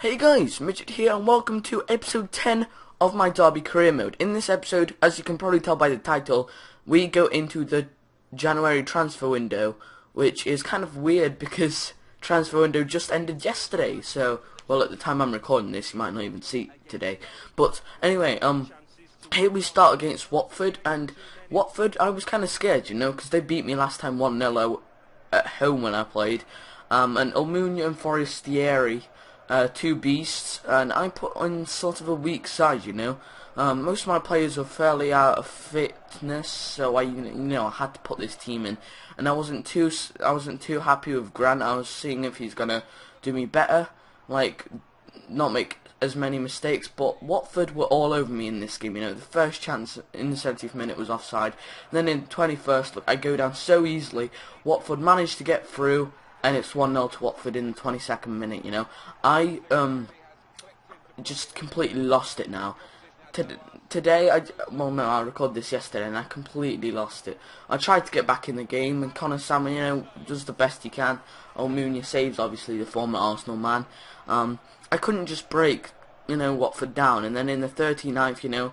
Hey guys, Midget here and welcome to episode 10 of my Derby career mode. In this episode, as you can probably tell by the title, we go into the January transfer window, which is kind of weird because transfer window just ended yesterday. So, well, at the time I'm recording this, you might not even see it today. But anyway, here we start against Watford, and Watford, I was kind of scared, you know, because they beat me last time 1-0 at home when I played. And Almunia and Forestieri, two beasts, and I put on sort of a weak side, you know. Most of my players were fairly out of fitness, so I had to put this team in, and I wasn't too happy with Grant. I was seeing if he's gonna do me better, like not make as many mistakes. But Watford were all over me in this game. You know, the first chance in the 70th minute was offside. Then in the 21st, look, I go down so easily. Watford managed to get through, and it's 1-0 to Watford in the 22nd minute, you know. I just completely lost it now. Today, I recorded this yesterday, and I completely lost it. I tried to get back in the game, and Connor Salmon, you know, does the best he can. Almunia saves, obviously, the former Arsenal man. I couldn't just break, you know, Watford down, and then in the 39th, you know,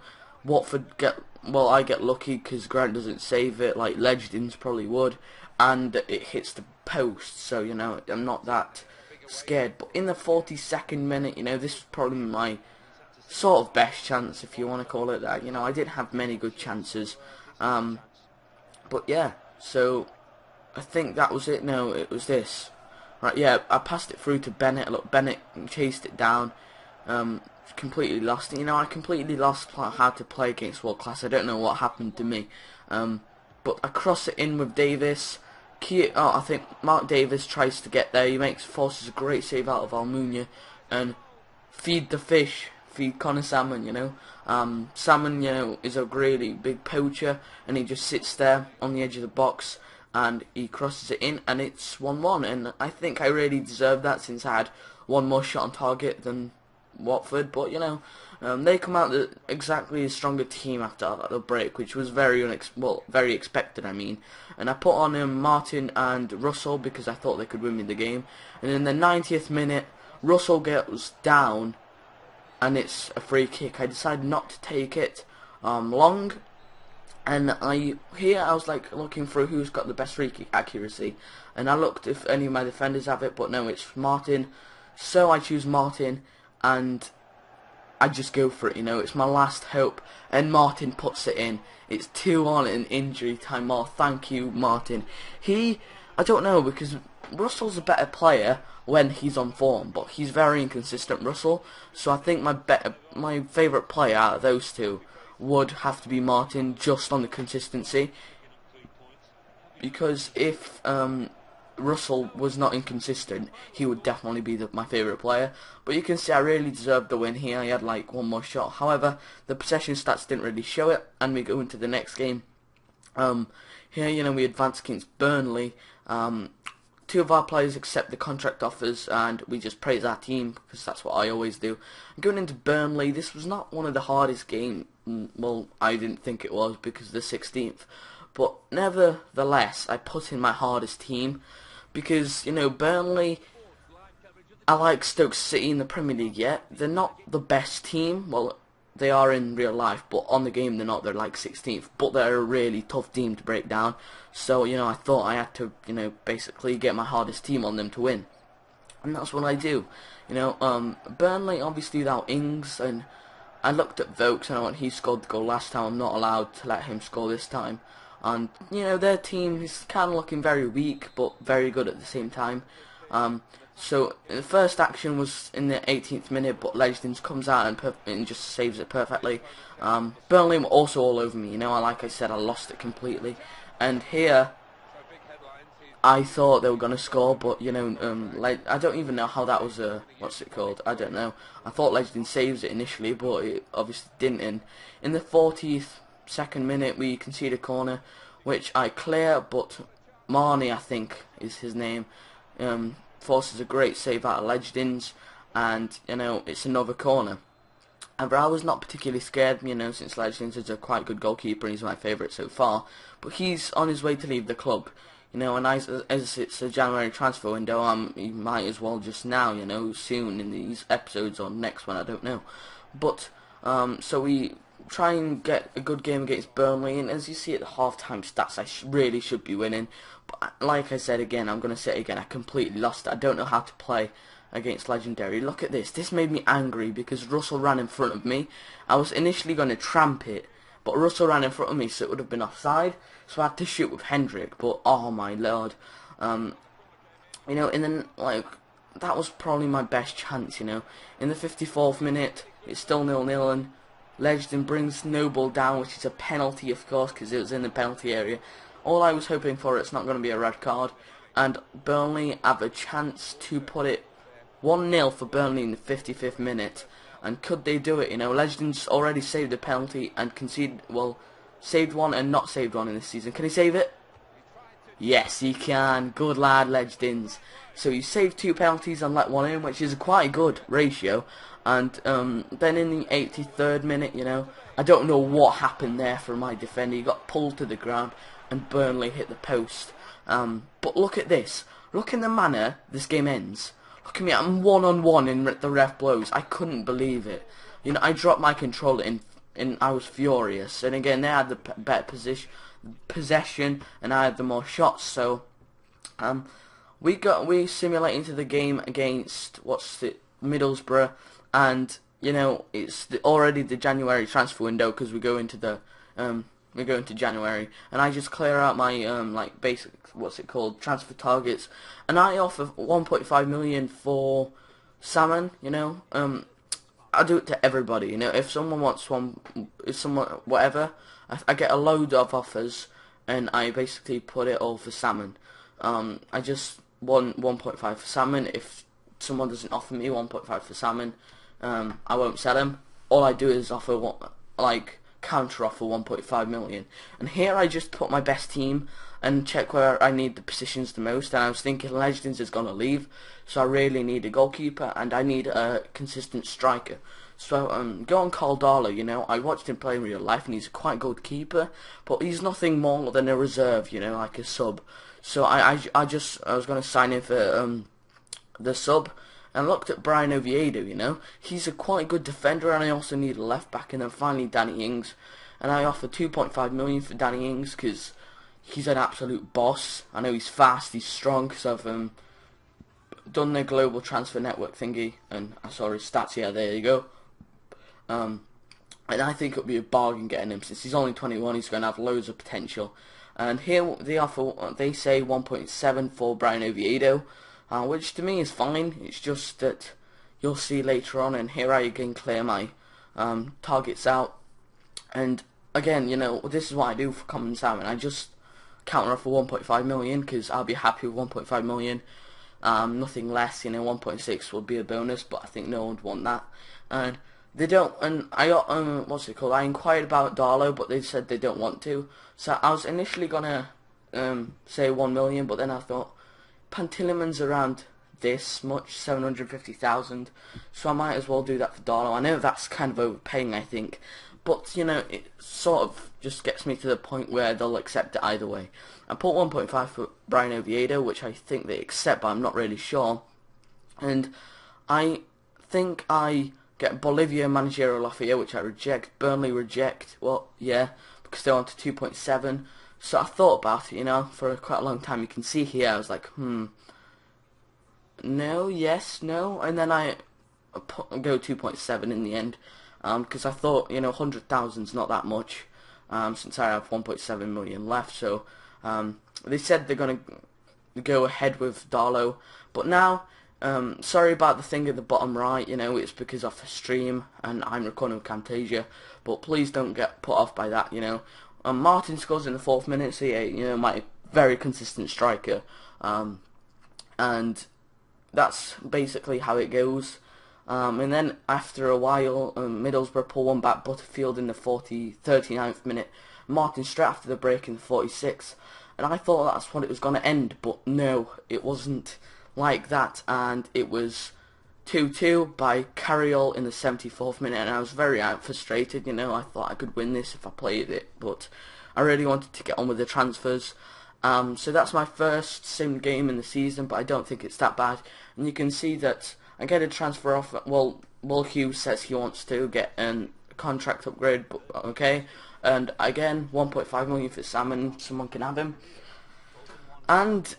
I get lucky because Grant doesn't save it, like Legends probably would, and it hits the post, so, you know, I'm not that scared. But in the 42nd minute, you know, this was probably my sort of best chance, if you want to call it that. You know, I didn't have many good chances, but yeah, so I think that was it. No, it was this. Right, yeah, I passed it through to Bennett. Look, Bennett chased it down, completely lost it. You know, I completely lost how to play against world class. I don't know what happened to me, but I cross it in with Davis. I think Mark Davis tries to get there. He forces a great save out of Almunia, and feed the fish, feed Connor Salmon, you know. Salmon, you know, is a really big poacher, and he just sits there on the edge of the box, and he crosses it in, and it's 1-1, and I think I really deserved that since I had one more shot on target than Watford. But, you know, they come out exactly a stronger team after the break, which was very expected, I mean. And I put on Martin and Russell because I thought they could win me the game. And in the 90th minute, Russell goes down, and it's a free kick. I decided not to take it long, and I was like looking through who's got the best free kick accuracy, and I looked if any of my defenders have it, but no, it's Martin. So I choose Martin, and I just go for it, you know. It's my last hope, and Martin puts it in. It's 2-1 in injury time. Oh, thank you, Martin. I don't know, because Russell's a better player when he's on form, but he's very inconsistent, Russell. So I think my favourite player out of those two would have to be Martin, just on the consistency. Because if Russell was not inconsistent, he would definitely be my favourite player. But you can see I really deserved the win here. I had like one more shot. However, the possession stats didn't really show it, and we go into the next game. Here, you know, we advance against Burnley. Two of our players accept the contract offers, and we just praise our team, because that's what I always do. Going into Burnley, this was not one of the hardest games. Well, I didn't think it was because of the 16th. But nevertheless, I put in my hardest team, because, you know, Burnley, I like Stoke City in the Premier League yet. They're not the best team. Well, they are in real life, but on the game they're not. They're like 16th, but they're a really tough team to break down. So, you know, I thought I had to, you know, basically get my hardest team on them to win. And that's what I do. You know, Burnley, obviously without Ings, and I looked at Vokes, and he scored the goal last time. I'm not allowed to let him score this time. And, you know, their team is kind of looking very weak, but very good at the same time. So the first action was in the 18th minute, but Legends comes out and just saves it perfectly. Burnley were also all over me, you know. Like I said, I lost it completely. And here, I thought they were going to score, but, you know, I don't even know how that was what's it called? I don't know. I thought Legends saves it initially, but it obviously didn't. And in the 42nd minute, we concede a corner, which I clear, but Marnie, I think, is his name, forces a great save out of Legends, and, you know, it's another corner. And I was not particularly scared, you know, since Legends is a quite good goalkeeper and he's my favourite so far. But he's on his way to leave the club. You know, and as it's a January transfer window, you might as well just now, you know, soon in these episodes or next one, I don't know. But so we try and get a good game against Burnley, and as you see at the half-time stats, I really should be winning. But like I said again, I'm going to say it again, I completely lost it. I don't know how to play against Legendary. Look at this. This made me angry because Russell ran in front of me. I was initially going to tramp it, but Russell ran in front of me, so it would have been offside. So I had to shoot with Hendrick, but oh my lord. You know, and then, like, that was probably my best chance, you know. In the 54th minute, it's still 0-0, and Legend brings Noble down, which is a penalty, of course, because it was in the penalty area. All I was hoping for, it's not going to be a red card. And Burnley have a chance to put it 1-0 for Burnley in the 55th minute. And could they do it? You know, Legends already saved a penalty and conceded, well, saved one and not saved one in this season. Can he save it? Yes, he can. Good lad, Legends. So he saved 2 penalties and let 1 in, which is quite a good ratio. And then in the 83rd minute, you know, I don't know what happened there for my defender. He got pulled to the ground and Burnley hit the post. But look at this. Look in the manner this game ends. Look at me, I'm 1-on-1 in the ref blows. I couldn't believe it. You know, I dropped my controller and I was furious. And again, they had the better possession and I had the more shots. So we simulate into the game against Middlesbrough, and you know it's already the January transfer window because we go into January, and I just clear out my like basic transfer targets, and I offer 1.5 million for Salmon. You know, I do it to everybody. You know, if someone wants one, whatever, I get a load of offers, and I basically put it all for Salmon. I just want 1.5 for Salmon. If someone doesn't offer me 1.5 for Salmon, I won't sell him. All I do is offer counter offer 1.5 million. And here I just put my best team and check where I need the positions the most. And I was thinking Legends is gonna leave, so I really need a goalkeeper and I need a consistent striker. So go on Carl Darlow. You know, I watched him play in real life and he's a quite good keeper, but he's nothing more than a reserve. You know, like a sub. So I was gonna sign him for the sub. And looked at Brian Oviedo, you know. He's a quite good defender, and I also need a left back. And then finally Danny Ings. And I offered 2.5 million for Danny Ings because he's an absolute boss. I know he's fast, he's strong, because I've done the global transfer network thingy. And I saw his stats here, there you go. And I think it would be a bargain getting him. Since he's only 21, he's going to have loads of potential. And here they say 1.7 for Brian Oviedo. Which to me is fine. It's just that you'll see later on, and here I again clear my targets out. And again, you know, this is what I do for Common Salmon. I just counter offer 1.5 million because I'll be happy with 1.5 million. Nothing less. You know, 1.6 would be a bonus, but I think no one would want that. And they don't. And I what's it called? I inquired about Darlow, but they said they don't want to. So I was initially gonna say 1 million, but then I thought Pantilimon's around this much, 750,000, so I might as well do that for Darlow. I know that's kind of overpaying, I think, but you know, it sort of just gets me to the point where they'll accept it either way. I put 1.5 for Brian Oviedo, which I think they accept, but I'm not really sure. And I think I get Bolivia managerial offer here, which I reject. Burnley reject. Well, yeah, because they're on to 2.7. So I thought about it, you know, for quite a long time. You can see here, I was like, no, yes, no, and then I go 2.7 in the end, because I thought, you know, 100,000's not that much, since I have 1.7 million left. So they said they're going to go ahead with Darlow, but now, sorry about the thing at the bottom right, you know, it's because of the stream, and I'm recording with Camtasia, but please don't get put off by that, you know. Martin scores in the 4th minute, so yeah, you know, my very consistent striker, and that's basically how it goes. And then after a while, Middlesbrough pull one back, Butterfield in the 39th minute, Martin straight after the break in the 46th, and I thought that's what it was going to end, but no, it wasn't like that, and it was 2-2 by Carriol in the 74th minute, and I was very frustrated. You know, I thought I could win this if I played it, but I really wanted to get on with the transfers. So that's my first sim game in the season, but I don't think it's that bad. And you can see that I get a transfer offer. Well, Will Hughes says he wants to get a contract upgrade, but okay. And again, 1.5 million for Salmon. Someone can have him. And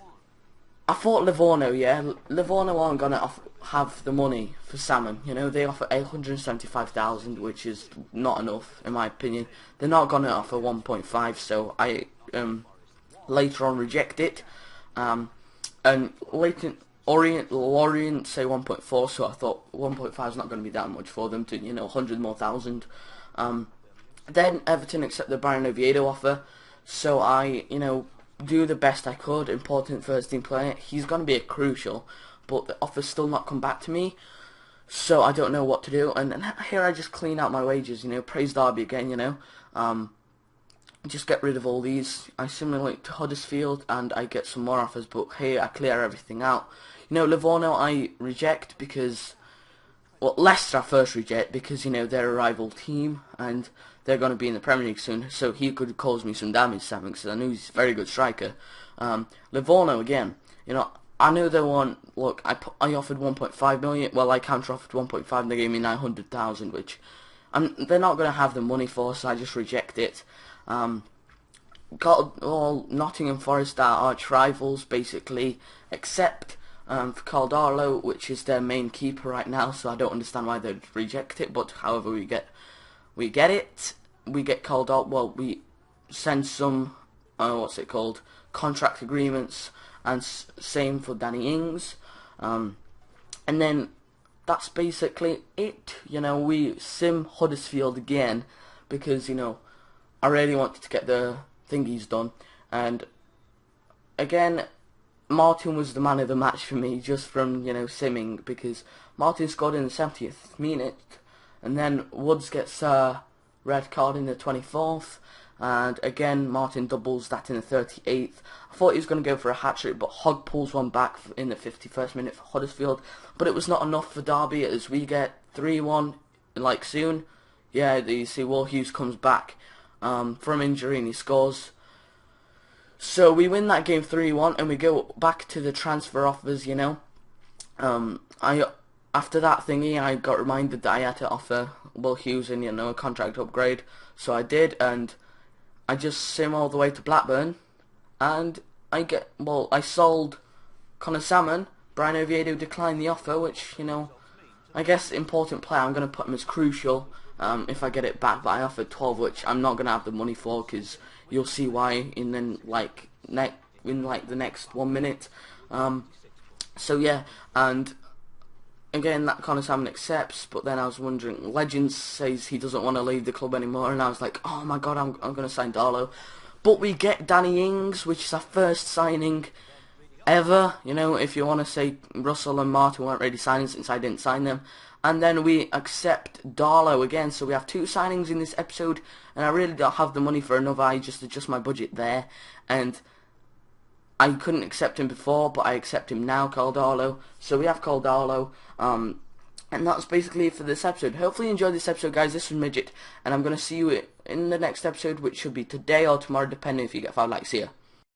I thought Livorno, yeah, Livorno aren't gonna have the money for Salmon. You know, they offer 875,000, which is not enough in my opinion. They're not gonna offer 1.5, so I later on reject it. And Lorient say 1.4, so I thought 1.5 is not going to be that much for them to, 100 more thousand. Then Everton accept the Brian Oviedo offer, so I, do the best I could. Important first team player. He's going to be a crucial, but the offer's still not come back to me, so I don't know what to do. And here I just clean out my wages, praise Derby again, just get rid of all these. I simulate to Huddersfield and I get some more offers, but here I clear everything out. Livorno I reject because, well, Leicester I first reject because, they're a rival team and they're going to be in the Premier League soon, so he could cause me some damage, Sam, because I knew he's a very good striker. Livorno again, I knew they want, look, I offered 1.5 million, well, I counter-offered 1.5 and they gave me 900,000, which they're not going to have the money for, so I just reject it. Got all Nottingham Forest are arch rivals basically, except for Caldaro, which is their main keeper right now, so I don't understand why they'd reject it, but however we get it. We get Caldaro, well, we send some, contract agreements, and same for Danny Ings, and then that's basically it. We sim Huddersfield again, because, I really wanted to get the thingies done, and again, Martin was the man of the match for me, just from, simming, because Martin scored in the 70th minute, and then Woods gets a red card in the 24th, and again, Martin doubles that in the 38th. I thought he was going to go for a hat-trick, but Hogg pulls one back in the 51st minute for Huddersfield, but it was not enough for Derby, as we get 3-1, soon. Yeah, you see Will Hughes comes back from injury and he scores. So we win that game 3-1 and we go back to the transfer offers, after that thingy I got reminded that I had to offer Will Hughes a contract upgrade. So I did, and I just sim all the way to Blackburn and I sold Connor Salmon. Brian Oviedo declined the offer, which, I guess important player, I'm going to put him as crucial. If I get it back, but I offered 12, which I'm not gonna have the money for, because you'll see why in the next 1 minute. So yeah, and again that Connor Salmon accepts, but then I was wondering, Legends says he doesn't want to leave the club anymore, and I was like, oh my god, I'm gonna sign Darlow. But we get Danny Ings, which is our first signing ever. If you want to say Russell and Martin weren't really signing since I didn't sign them. And then we accept Darlow again, so we have 2 signings in this episode, and I really don't have the money for another. I just adjust my budget there, and I couldn't accept him before, but I accept him now, Caldaro. So we have Caldaro, and that's basically it for this episode. Hopefully you enjoyed this episode, guys. This was Midget, and I'm going to see you in the next episode, which should be today or tomorrow, depending if you get 5 likes. See ya.